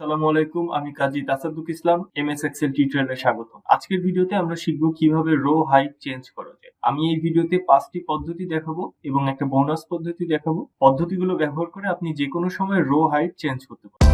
আসসালামু আলাইকুম, আমি কাজী তাসাদ্দুক ইসলাম, এমএস এক্সেল টিউটোরিয়ালে স্বাগত। আজকের ভিডিওতে আমরা শিখব কিভাবে রো হাইট চেঞ্জ করা যায়। আমি এই ভিডিওতে 5টি পদ্ধতি দেখাবো এবং একটা বোনাস পদ্ধতি দেখাবো। পদ্ধতিগুলো ব্যবহার করে আপনি যে কোনো সময় রো হাইট চেঞ্জ করতে পারবেন।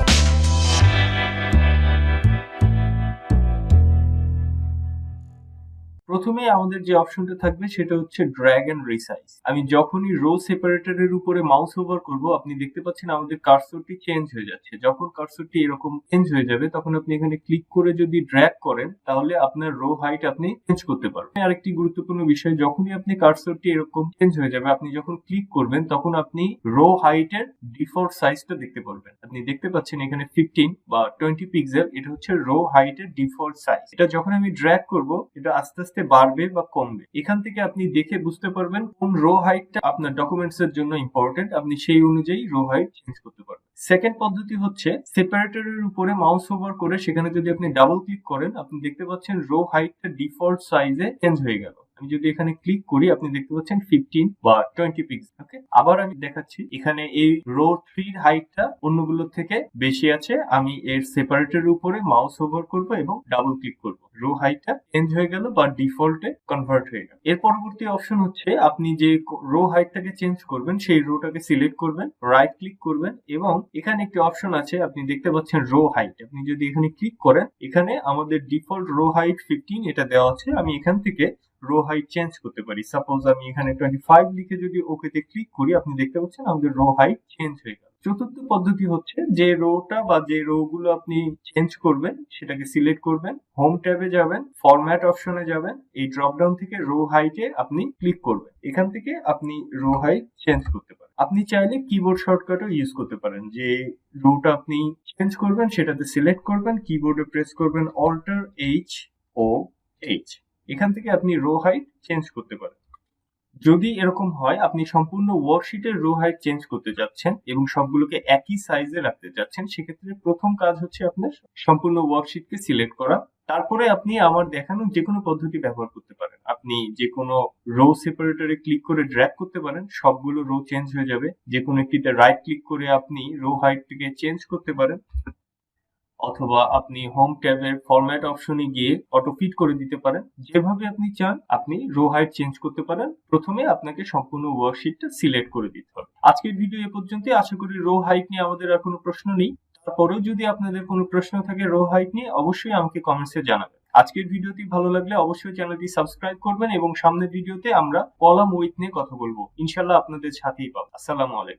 প্রথমে আমাদের যে অপশনটা থাকবে সেটা হচ্ছে ড্র্যাগ এন্ড রিসাইজ। আমি যখনই রো সেপারেটরের উপরে মাউস ওভার করব, আপনি দেখতে পাচ্ছেন আমাদের কার্সরটি চেঞ্জ হয়ে যাচ্ছে। যখন কার্সরটি এরকম চেঞ্জ হয়ে যাবে তখন আপনি এখানে ক্লিক করে যদি ড্র্যাগ করেন তাহলে আপনার রো হাইট আপনি চেঞ্জ করতে পারবেন। আরেকটি গুরুত্বপূর্ণ বিষয়, যখনই আপনি কার্সরটি এরকম চেঞ্জ হয়ে যাবে, আপনি যখন ক্লিক করবেন তখন আপনি রো হাইটের ডিফল্ট সাইজটা দেখতে পারবেন। আপনি দেখতে পাচ্ছেন এখানে 15 বা 20 পিক্সেল, এটা হচ্ছে রো হাইটের ডিফল্ট সাইজ। এটা যখন আমি ড্র্যাগ করব এটা আস্তে আস্তে বাড়বে বা কমবে। এখান থেকে আপনি দেখে বুঝতে পারবেন কোন রো হাইটটা আপনার ডকুমেন্টস এর জন্য ইম্পর্টেন্ট। আপনি সেই অনুযায়ী রো হাইট চেঞ্জ করতে পারবেন। সেকেন্ড পদ্ধতি হচ্ছে সেপারেটরের উপরে মাউস ওভার করে সেখানে যদি আপনি ডাবল ক্লিক করেন, আপনি দেখতে পাচ্ছেন রো হাইটটা ডিফল্ট সাইজে চেঞ্জ হয়ে গেল। আমি যদি এখানে ক্লিক করি আপনি দেখতে পাচ্ছেন 15 বা 20 পিক্সেল। ওকে, আবার আমি দেখাচ্ছি এখানে এই রো 3 হাইটটা অন্যগুলোর থেকে বেশি আছে। আমি এর সেপারেটরের উপরে মাউস ওভার করব এবং ডাবল ক্লিক করব, রো হাইটটা চেঞ্জ হয়ে গেল বা ডিফল্টে কনভার্ট হয়ে গেল। এর পরবর্তী অপশন হচ্ছে আপনি যে রো হাইটটাকে চেঞ্জ করবেন সেই রোটাকে সিলেক্ট করবেন, রাইট ক্লিক করবেন এবং এখানে একটি অপশন আছে আপনি দেখতে পাচ্ছেন রো হাইট। আপনি যদি এখানে ক্লিক করেন, এখানে আমাদের ডিফল্ট রো হাইট 15 এটা দেওয়া আছে। আমি এখান থেকে রো হাইট চেঞ্জ করতে পারি। সাপোজ আমি এখানে 25 লিখে যদি ওকে তে ক্লিক করি, আপনি দেখতে পাচ্ছেন আমাদের রো হাইট চেঞ্জ হয়ে গেল। চতুর্থ পদ্ধতি হচ্ছে যে রোটা বা যে রো গুলো আপনি চেঞ্জ করবেন সেটাকে সিলেক্ট করবেন, হোম ট্যাবে যাবেন, ফরম্যাট অপশনে যাবেন, এই ড্রপ ডাউন থেকে রো হাইটে আপনি ক্লিক করবেন। এখান থেকে আপনি রো হাইট চেঞ্জ করতে পারেন। আপনি চাইলে কিবোর্ড শর্টকাটও ইউজ করতে পারেন। যে রোটা আপনি চেঞ্জ করবেন সেটাতে সিলেক্ট করবেন, কিবোর্ডে প্রেস করবেন অল্টার H এখান থেকে আপনি রো হাইট চেঞ্জ করতে পারেন। যদি এরকম হয় আপনি সম্পূর্ণ ওয়ার্কশিটের রো হাইট চেঞ্জ করতে যাচ্ছেন এবং সবগুলোকে একই সাইজে রাখতে যাচ্ছেন, সেক্ষেত্রে প্রথম কাজ হচ্ছে আপনার সম্পূর্ণ ওয়ার্কশিটকে সিলেক্ট করা। তারপরে আপনি আমার দেখানো যে কোনো পদ্ধতি ব্যবহার করতে পারেন। আপনি যে কোনো রো সেপারেটরে ক্লিক করে ড্র্যাগ করতে পারেন, সবগুলো রো চেঞ্জ হয়ে যাবে। যে কোনো একটিতে রাইট ক্লিক করে আপনি রো হাইটটিকে চেঞ্জ করতে পারেন, অথবা আপনি হোম ট্যাবের ফরম্যাট অপশনে গিয়ে অটোফিট করে দিতে পারেন। যেভাবে আপনি চান আপনি রো হাইট চেঞ্জ করতে পারেন। প্রথমে আপনাকে সম্পূর্ণ ওয়ার্কশিটটা সিলেক্ট করে দিতে হবে। আজকের ভিডিও এ পর্যন্তই। আশা করি রো হাইট নিয়ে আমাদের আর কোনো প্রশ্ন নেই। তারপরেও যদি আপনাদের কোনো প্রশ্ন থাকে রো হাইট নিয়ে, অবশ্যই আমাকে কমেন্টসে জানাবেন। আজকের ভিডিওটি ভালো লাগলে অবশ্যই চ্যানেলটি সাবস্ক্রাইব করবেন এবং সামনের ভিডিওতে আমরা কলাম উইথ নিয়ে কথা বলবো। ইনশাআল্লাহ আপনাদের সাথেই পাবো। আসসালামু আলাইকুম।